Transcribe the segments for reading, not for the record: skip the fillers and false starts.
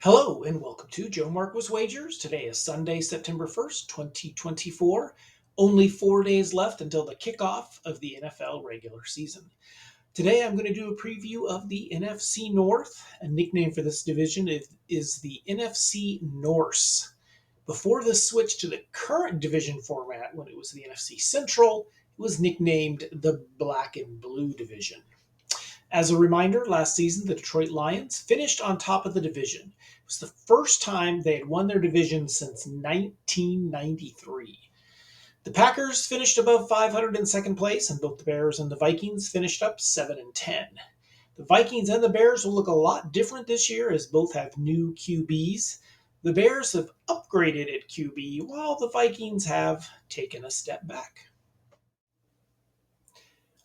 Hello and welcome to Joe Marquis Wagers. Today is Sunday, September 1st, 2024. Only 4 days left until the kickoff of the NFL regular season. Today I'm going to do a preview of the NFC North. A nickname for this division is the NFC Norse. Before the switch to the current division format, when it was the NFC Central, it was nicknamed the Black and Blue Division. As a reminder, last season the Detroit Lions finished on top of the division. It was the first time they had won their division since 1993. The Packers finished above 500 in second place, and both the Bears and the Vikings finished up 7 and 10. The Vikings and the Bears will look a lot different this year as both have new QBs. The Bears have upgraded at QB while the Vikings have taken a step back.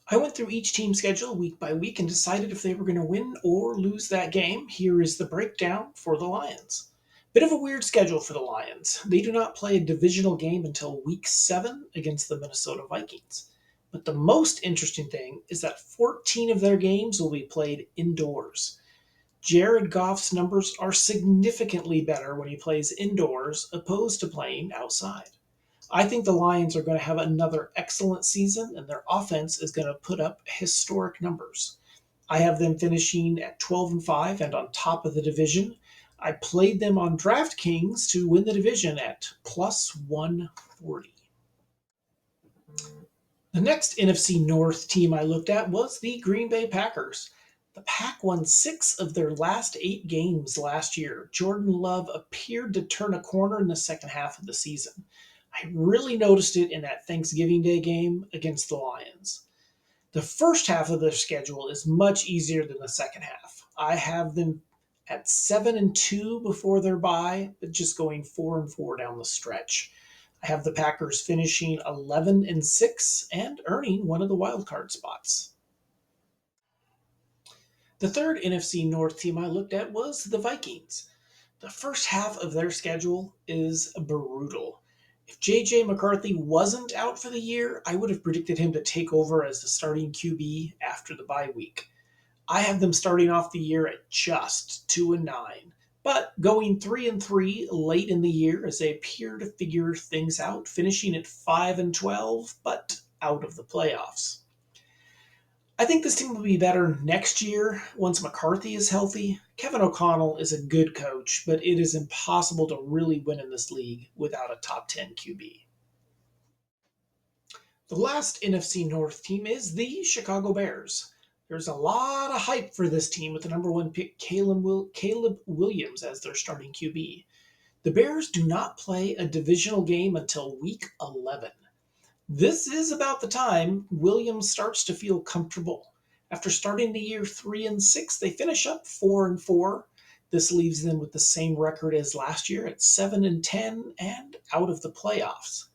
I went through each team's schedule week by week and decided if they were going to win or lose that game. Here is the breakdown for the Lions. Bit of a weird schedule for the Lions. They do not play a divisional game until week 7 against the Minnesota Vikings. But the most interesting thing is that 14 of their games will be played indoors. Jared Goff's numbers are significantly better when he plays indoors opposed to playing outside. I think the Lions are going to have another excellent season, and their offense is going to put up historic numbers. I have them finishing at 12 and 5 and on top of the division. I played them on DraftKings to win the division at plus 140. The next NFC North team I looked at was the Green Bay Packers. The Pack won 6 of their last 8 games last year. Jordan Love appeared to turn a corner in the second half of the season. I really noticed it in that Thanksgiving Day game against the Lions. The first half of their schedule is much easier than the second half. I have them at 7 and 2 before their bye, but just going 4 and 4 down the stretch. I have the Packers finishing 11 and 6 and earning one of the wild card spots. The third NFC North team I looked at was the Vikings. The first half of their schedule is brutal. If J.J. McCarthy wasn't out for the year, I would have predicted him to take over as the starting QB after the bye week. I have them starting off the year at just 2 and 9, but going 3 and 3 late in the year as they appear to figure things out, finishing at 5 and 12, but out of the playoffs. I think this team will be better next year once McCarthy is healthy. Kevin O'Connell is a good coach, but it is impossible to really win in this league without a top 10 QB. The last NFC North team is the Chicago Bears. There's a lot of hype for this team with the number 1 pick Caleb Williams as their starting QB. The Bears do not play a divisional game until week 11. This is about the time Williams starts to feel comfortable. After starting the year 3 and 6, they finish up 4 and 4. This leaves them with the same record as last year at 7 and 10 and out of the playoffs.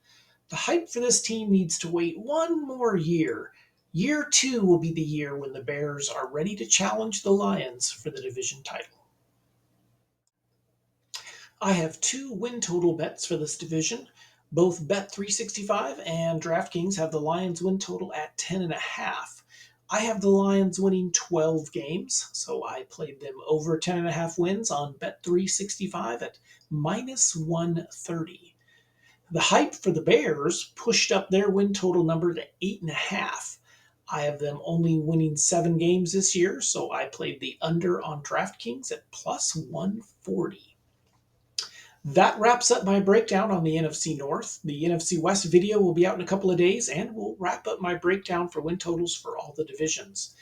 The hype for this team needs to wait one more year. Year 2 will be the year when the Bears are ready to challenge the Lions for the division title. I have 2 win total bets for this division. Both Bet365 and DraftKings have the Lions win total at 10.5. I have the Lions winning 12 games, so I played them over 10.5 wins on Bet365 at minus 130. The hype for the Bears pushed up their win total number to 8.5. I have them only winning 7 games this year, so I played the under on DraftKings at plus 140. That wraps up my breakdown on the NFC North. The NFC West video will be out in a couple of days, and we'll wrap up my breakdown for win totals for all the divisions.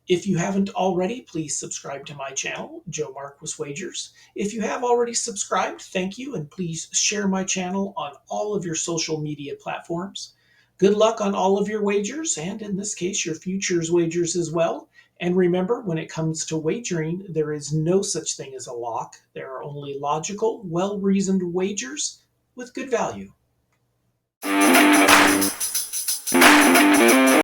If you haven't already, please subscribe to my channel, Joe Marquis Wagers. If you have already subscribed, thank you, and please share my channel on all of your social media platforms. Good luck on all of your wagers, and in this case, your futures wagers as well. And remember, when it comes to wagering, there is no such thing as a lock. There are only logical, well-reasoned wagers with good value.